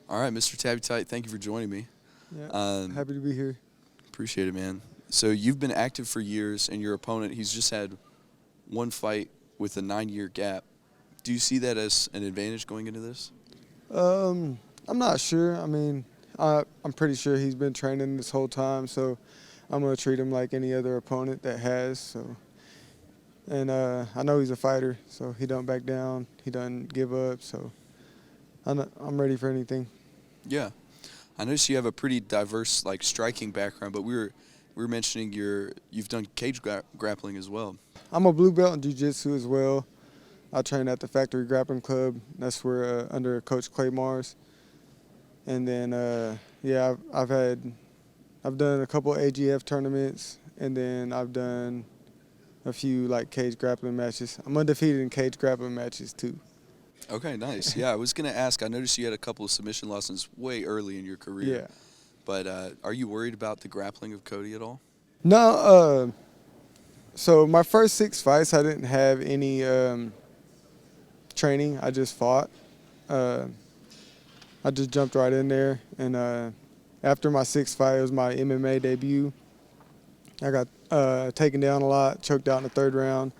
All right, Mr. Tabbytite, thank you for joining me. Yeah, Um, happy to be here. Appreciate it, man. So you've been active for years, and your opponent, he's just had one fight with a 9-year gap. Do you see that as an advantage going into this? I'm not sure. I mean, I'm pretty sure he's been training this whole time, so I'm gonna treat him like any other opponent that has. So, and I know he's a fighter, so he don't back down. He doesn't give up. So, I'm ready for anything. Yeah. I noticed you have a pretty diverse, like, striking background, but we were mentioning you've done cage grappling as well. I'm a blue belt in jiu-jitsu as well. I train at the Factory Grappling Club. That's where under Coach Clay Mars. And then yeah, I've done a couple AGF tournaments, and then I've done a few like cage grappling matches. I'm undefeated in cage grappling matches too. Okay, nice. Yeah, I was going to ask, I noticed you had a couple of submission losses way early in your career. Yeah. But are you worried about the grappling of Cody at all? No. So my first 6 fights, I didn't have any training. I just fought. I just jumped right in there, and after my 6th fight, it was my MMA debut. I got taken down a lot, choked out in the 3rd round,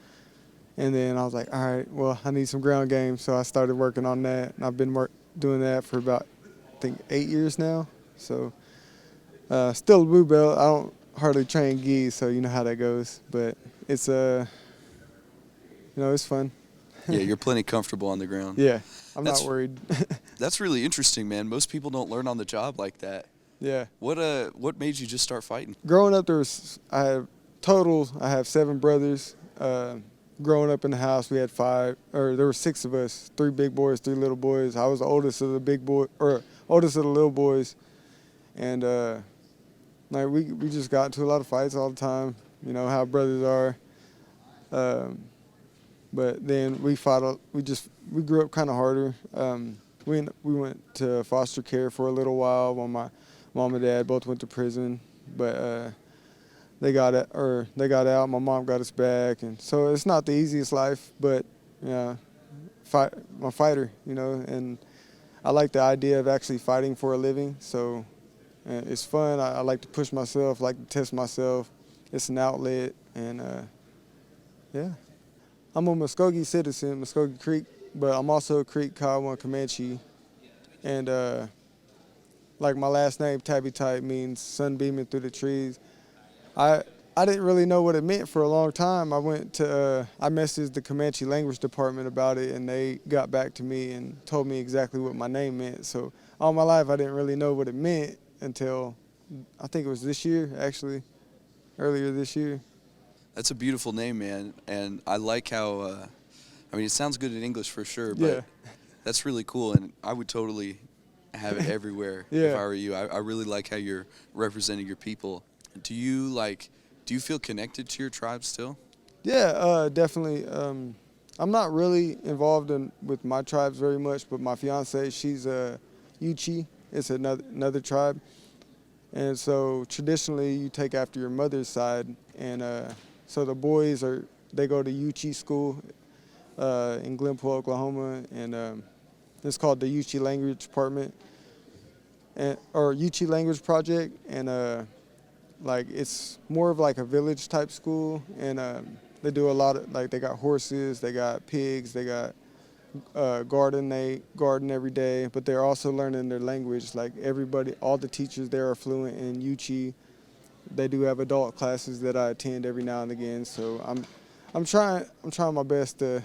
and then I was like, all right, well, I need some ground game, so I started working on that, and I've been doing that for about, I think, 8 years now. So still a blue belt. I don't hardly train gi, so you know how that goes, but it's it's fun. Yeah, you're plenty comfortable on the ground. Yeah, I'm That's- not worried. That's really interesting, man. Most people don't learn on the job like that. Yeah. What made you just start fighting? Growing up, I have 7 brothers. Growing up in the house, we had 5, or there were 6 of us, 3 big boys, 3 little boys. I was the oldest of the oldest of the little boys, and like we just got into a lot of fights all the time. You know how brothers are. But then we fought. We grew up kind of harder. We went to foster care for a little while while my mom and dad both went to prison, but they got out. My mom got us back, and so it's not the easiest life, but yeah, I'm a fighter, and I like the idea of actually fighting for a living. So it's fun. I like to push myself, like to test myself. It's an outlet, and yeah. I'm a Muskogee citizen, Muskogee Creek, but I'm also a Creek, Kiowa, Comanche, and like my last name, Tabbytite, means sun beaming through the trees. I didn't really know what it meant for a long time. I messaged the Comanche language department about it, and they got back to me and told me exactly what my name meant. So all my life, I didn't really know what it meant until I think it was this year, actually, earlier this year. That's a beautiful name, man, and I like how. I mean, it sounds good in English for sure, but Yeah. that's really cool, and I would totally have it everywhere if Yeah. I were you. I really like how you're representing your people. Do you feel connected to your tribe still? Yeah, definitely. I'm not really involved with my tribes very much, but my fiance, she's a Yuchi. It's another tribe, and so traditionally you take after your mother's side, and so the boys they go to Yuchi school in Glenpool, Oklahoma, and it's called the Yuchi Language Department, or Yuchi Language Project, and like it's more of like a village type school, and they do a lot of, like, they got horses, they got pigs, they got garden. They garden every day, but they're also learning their language. Like all the teachers there are fluent in Yuchi. They do have adult classes that I attend every now and again. So I'm trying my best to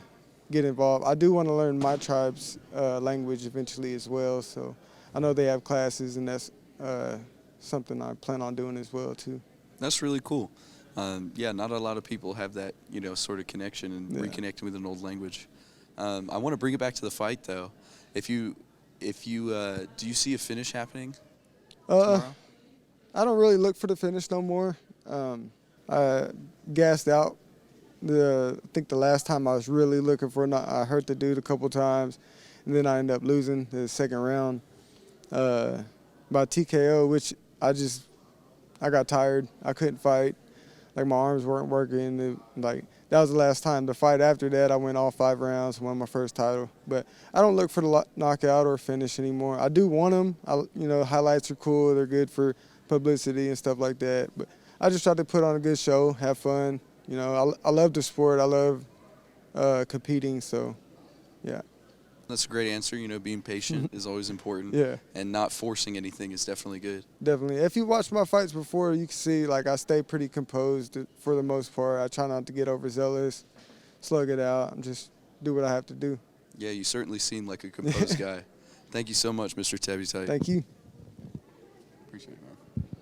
get involved. I do want to learn my tribe's language eventually as well. So I know they have classes, and that's something I plan on doing as well too. That's really cool. Yeah, not a lot of people have that, sort of connection and reconnecting with an old language. I want to bring it back to the fight, though. Do you see a finish happening tomorrow? I don't really look for the finish no more. I gassed out. I think the last time I was really looking for it, I hurt the dude a couple times, and then I ended up losing the 2nd round by TKO, which I got tired. I couldn't fight. Like, my arms weren't working. that was the last time. The fight after that, I went all 5 rounds, won my first title. But I don't look for the knockout or finish anymore. I do want them. Highlights are cool. They're good for publicity and stuff like that. But I just try to put on a good show, have fun. I love the sport. I love competing. So, yeah. That's a great answer. Being patient is always important. Yeah. And not forcing anything is definitely good. Definitely. If you watch my fights before, you can see, I stay pretty composed for the most part. I try not to get overzealous, slug it out, and just do what I have to do. Yeah, you certainly seem like a composed guy. Thank you so much, Mr. Tabbytite. Thank you.